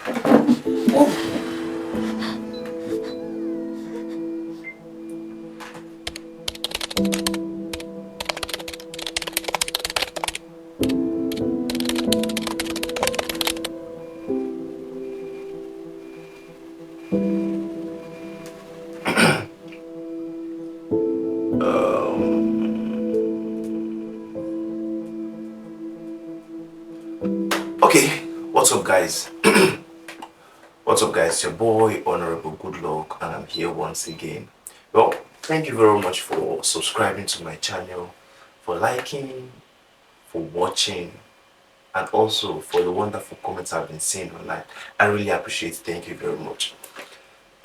Okay, what's up, guys? What's up, guys? Your boy, Honorable Good Luck, and I'm here once again. Well, thank you very much for subscribing to my channel, for liking, for watching, and also for the wonderful comments I've been seeing online. I really appreciate it. Thank you very much.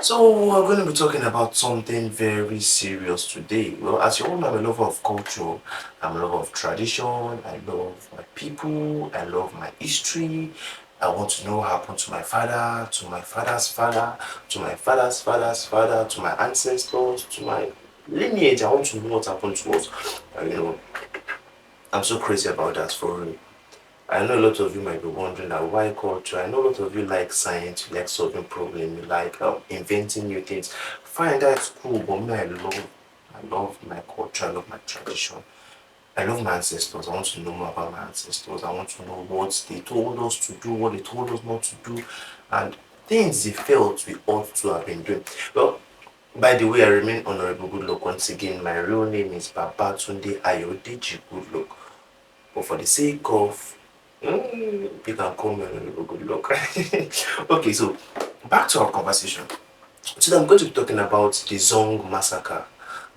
So, we're going to be talking about something very serious today. Well, as you all know, I'm a lover of culture, I'm a lover of tradition, I love my people, I love my history. I want to know what happened to my father, to my father's father, to my father's father's father, to my ancestors, to my lineage. I want to know what happened to us. I'm so crazy about that for real. I know a lot of you might be wondering that why culture. I know a lot of you like science, you like solving problems, you like inventing new things. Fine, that's cool, but me, I love my culture, I love my tradition. I love my ancestors. I want to know more about my ancestors. I want to know what they told us to do, what they told us not to do, and things they felt we ought to have been doing. Well, by the way, I remain Honorable Goodluck once again. My real name is Babatunde Ayodeji Goodluck. But for the sake of you can call me Honorable Goodluck. Okay, so back to our conversation. Today I'm going to be talking about the Zong Massacre.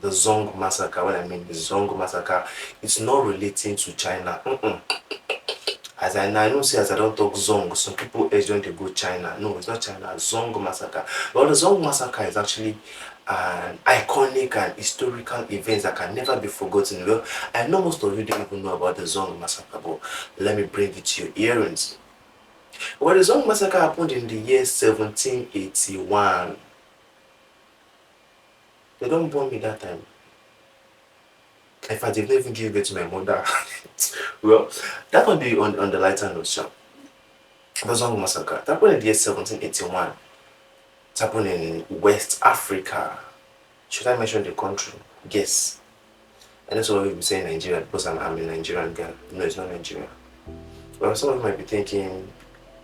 The Zong Massacre. What I mean, the Zong Massacre, it's not relating to China. As I know, say as I don't talk Zong, some people age when they go China. No, it's not China. Zong Massacre. Well, the Zong Massacre is actually an iconic and historical event that can never be forgotten. Well, I know most of you don't even know about the Zong Massacre, but let me bring it to your earrings. Well, the Zong Massacre happened in the year 1781. They don't born me that time. In fact, they've never even given it to my mother. Well, that would be on the lighter note, sure. The Zong Massacre. It happened in the year 1781. It happened in West Africa. Should I mention the country? Yes. And that's why we say Nigeria because I'm a Nigerian girl. No, it's not Nigeria. Well, some of you might be thinking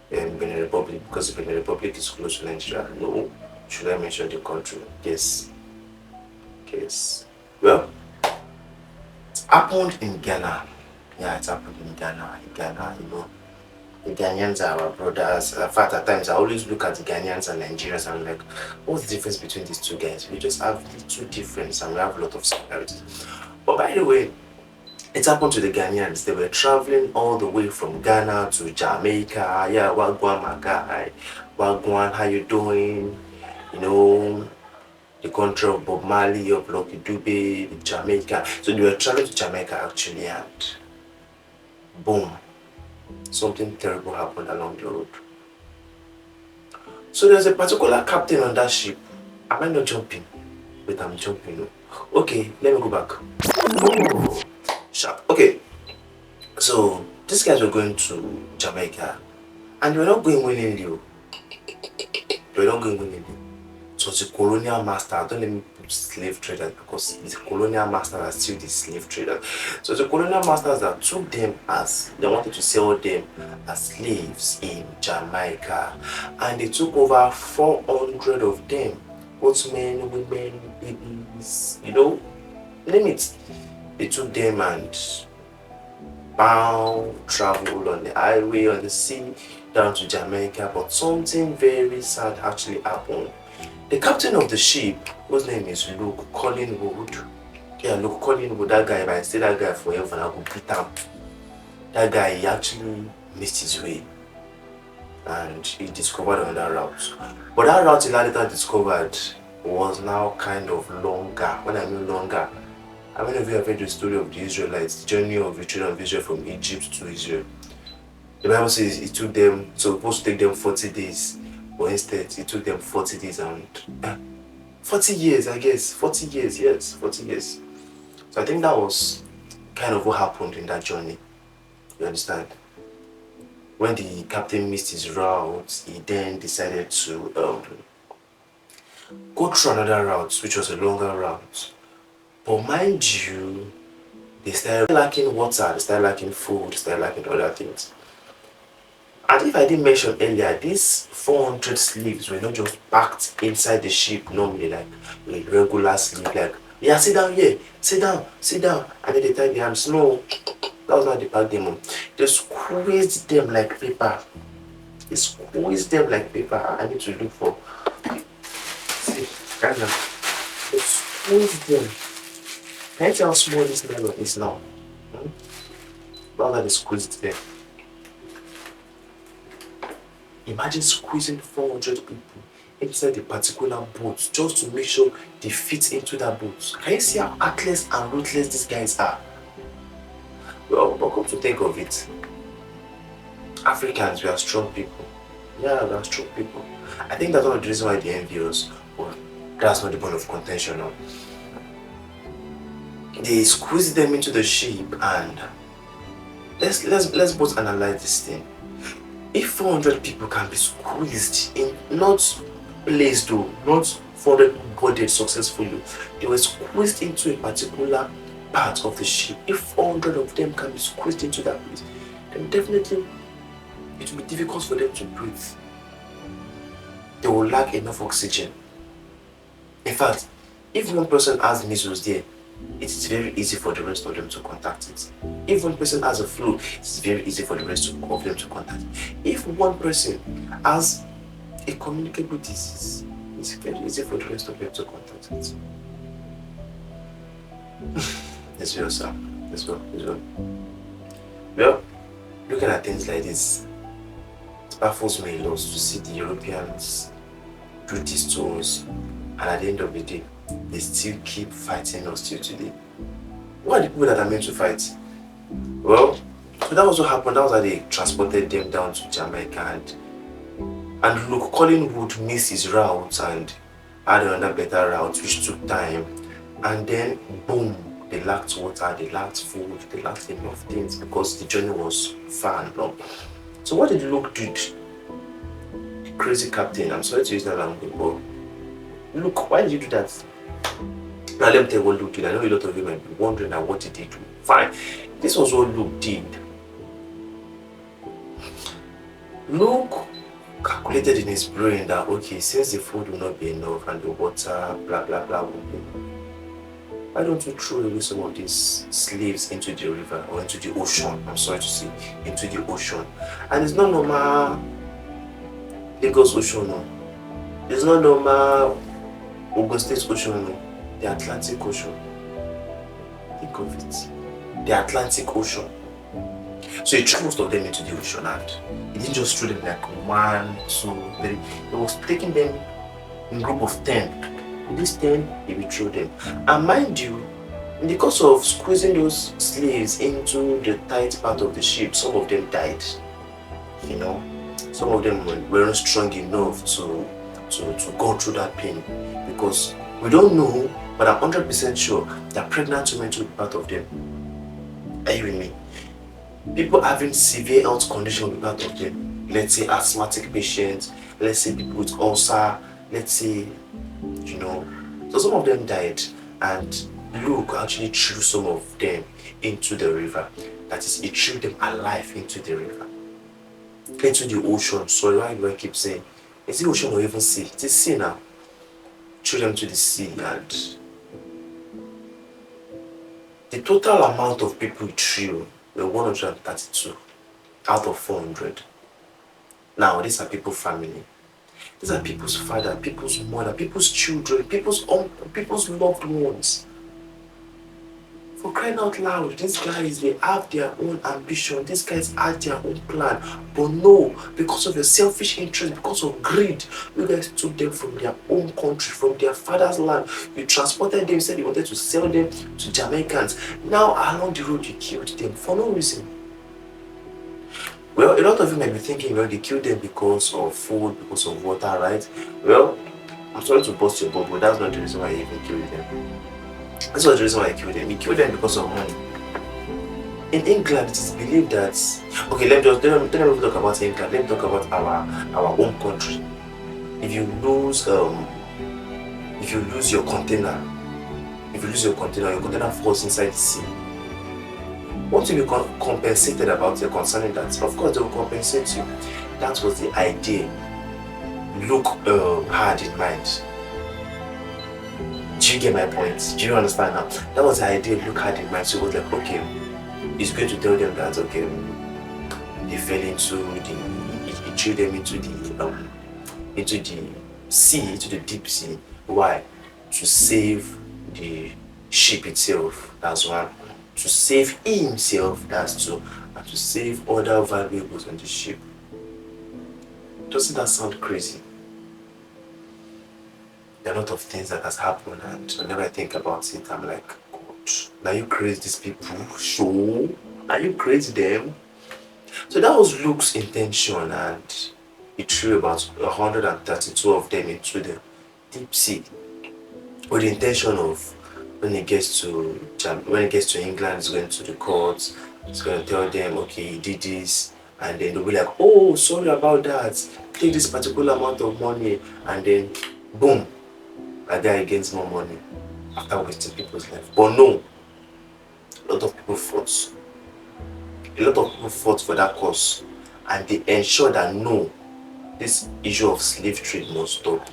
Benin Republic because Benin Republic is close to Nigeria. No. Should I mention the country? Yes. Yes. Well, it happened in Ghana. Yeah, it happened in Ghana. In Ghana, the Ghanaians are our brothers. In fact, at times I always look at the Ghanaians and Nigerians and I'm like, what's the difference between these two guys? We just have little difference and we have a lot of similarities. But by the way, it happened to the Ghanaians. They were traveling all the way from Ghana to Jamaica. Yeah, Wagwan, my guy. Wagwan, how you doing? The country of Bob Marley, of Lucky Dube, Jamaica. So they were traveling to Jamaica actually, and boom, something terrible happened along the road. So there's a particular captain on that ship. Am I not jumping? But I'm jumping. Okay, let me go back. Oh, sharp. Okay, so these guys were going to Jamaica, and they were not going willingly. They were not going willingly. So the colonial master, don't let me put slave traders because it's the colonial masters that still the slave traders. So the colonial masters that took them as they wanted to sell them as slaves in Jamaica, and they took over 400 of them, both men, women, babies, name it. They took them and traveled on the highway, on the sea, down to Jamaica. But something very sad actually happened. The captain of the ship, whose name is Luke Collingwood. Yeah, Luke Collingwood, that guy, if I stay that guy forever, I will beat him. That guy, he actually missed his way and he discovered another route. But that route he later discovered was now kind of longer. When I mean longer, how many of you have heard the story of the Israelites, the journey of the children of Israel from Egypt to Israel? The Bible says it took them, so it was supposed to take them 40 days. But instead, it took them 40 days and 40 years, I guess. 40 years, yes, 40 years. So I think that was kind of what happened in that journey. You understand? when the captain missed his route, he then decided to go through another route, which was a longer route. But mind you, they started lacking water, they started lacking food, they started lacking other things. And if I didn't mention earlier, these 400 slaves were not just packed inside the ship normally, like regular slave, like, yeah, sit down here, sit down, sit down. And then they tied their hands. No, that was not the packed them. They squeezed them like paper. They squeezed them like paper. I need to look for. See, right now. They squeezed them. Can you tell how small this nylon is now? Now that they squeezed them. Imagine squeezing 400 people inside a particular boat just to make sure they fit into that boat. Can you see how heartless and ruthless these guys are? Well, but come to think of it, Africans, we are strong people. Yeah, we are strong people. I think that's one of the reasons why they envy us, but that's not the point of contention now. They squeeze them into the ship, and let's both analyze this thing. If 400 people can be squeezed in, not placed though, not 400 boarded successfully, they were squeezed into a particular part of the ship. If 400 of them can be squeezed into that place, then definitely it will be difficult for them to breathe. They will lack enough oxygen. In fact, if one person has measles there, it is very easy for the rest of them to contact it. If one person has a flu, it's very easy for the rest of them to contact it. If one person has a communicable disease, it's very easy for the rest of them to contact it. Let's go, sir. Let's go. Well, looking at things like this, it baffles me a lot to see the Europeans do this to us, and at the end of the day, they still keep fighting us till today. What are the people that are meant to fight? Well, so that was what happened. That was how they transported them down to Jamaica, and look, Collingwood missed his route and had another better route which took time, and then boom, they lacked water, they lacked food, they lacked enough things because the journey was far and long. So what did Luke do? The crazy captain, I'm sorry to use that language, but look, why did you do that? Now let me tell you what Luke did. I know a lot of you might be wondering what did he do. Fine. This was what Luke did. Luke calculated in his brain that, okay, since the food will not be enough and the water, blah blah blah will be, why don't you throw away some of these slaves into the river or into the ocean? I'm sorry to say, into the ocean. And it's not normal Lagos Ocean, no. It's not normal Ogun State Ocean, no. The Atlantic Ocean. Think of it. The Atlantic Ocean. So he threw most of them into the ocean, and he didn't just throw them like 1, 2, 3. He was taking them in a group of 10. In this 10, he would throw them. And mind you, in the course of squeezing those slaves into the tight part of the ship, some of them died. You know, some of them weren't strong enough to go through that pain, because we don't know, but I'm 100% sure that pregnant women took part of them. Are you with me? People having severe health condition will be part of them. Let's say asthmatic patients, let's say people with ulcer, let's say, you know. So some of them died, and Luke actually threw some of them into the river. That is, he threw them alive into the river. Into the ocean. Sorry, why do I keep saying? It's the ocean or even sea? It's sea now. Threw them to the sea, and the total amount of people he threw were 132 out of 400. Now, these are people's family. These are people's father, people's mother, people's children, people's uncle, people's loved ones. For crying out loud, these guys, they have their own ambition, these guys have their own plan. But no, because of your selfish interest, because of greed, you guys took them from their own country, from their father's land. You transported them, said you wanted to sell them to Jamaicans. Now along the road, you killed them for no reason. Well, a lot of you might be thinking, well, they killed them because of food, because of water, right? Well, I'm sorry to burst your bubble, but that's not the reason why he even killed them. That's not the reason why he killed them. He killed them because of money. In England, it is believed that, okay, let me talk about England. Let me talk about our home country. If you lose your container, your container falls inside the sea. What will be compensated about it concerning that? Of course, they will compensate you. That was the idea. Look hard in mind. Do you get my point? Do you understand now? That was the idea. Look hard in mind. So it was like, okay, it's going to tell them that, okay, they fell into it threw them into the sea, into the deep sea. Why? To save the ship itself. That's one. To save himself. That's two. And to save other valuables on the ship. Doesn't that sound crazy? There are a lot of things that has happened, and whenever I think about it, I'm like, God, now you crazy these people? So, are you crazy them? So that was Luke's intention, and he threw about 132 of them into the deep sea with the intention of when it gets to England, it's going to the courts, it's going to tell them, okay, he did this, and then they'll be like, oh, sorry about that, take this particular amount of money, and then boom, that guy gains more money after wasting people's life. But no, a lot of people fought. A lot of people fought for that cause, and they ensured that no, this issue of slave trade must stop.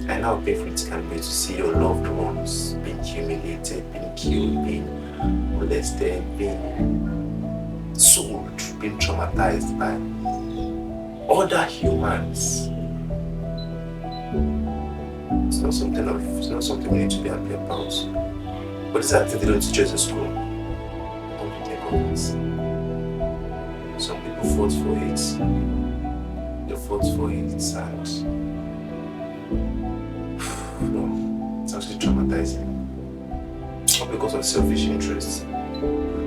And how painful it can be to see your loved ones being humiliated, being killed, being molested, being sold, being traumatized by other humans. It's not something we need to be happy about. But it's that thing they don't teach us in school. Don't you think of this? Some people fought for it. They fought for it, and no, it's actually traumatizing. Not because of selfish interests.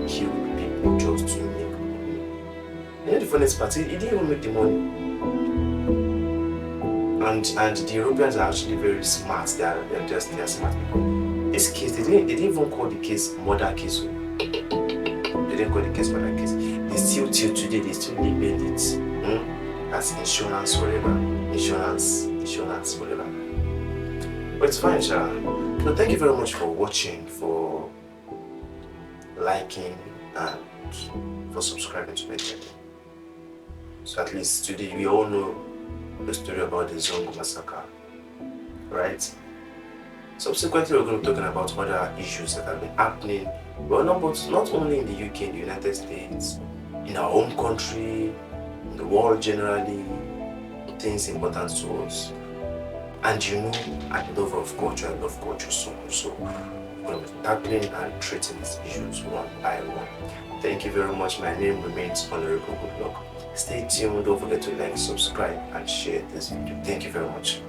Kill people just to make money. You know the funniest part? He didn't even make the money. And the Europeans are actually very smart. They are smart people. This case, they didn't even call the case murder case. They didn't call the case murder case. They still till today they still label it as insurance forever. Insurance forever. But it's fine, Sha. So thank you very much for watching, for liking, and for subscribing to my channel. So at least today we all know the story about the Zong Massacre, right? Subsequently, we're going to be talking about other issues that have been happening, well, not only in the UK, in the United States, in our home country, in the world generally, things important to us. And you know, I love culture so much. So we're going to be tackling and treating these issues one by one. Thank you very much. My name remains Honorable Goodluck. Stay tuned. Don't forget to like, subscribe, and share this video. Thank you very much.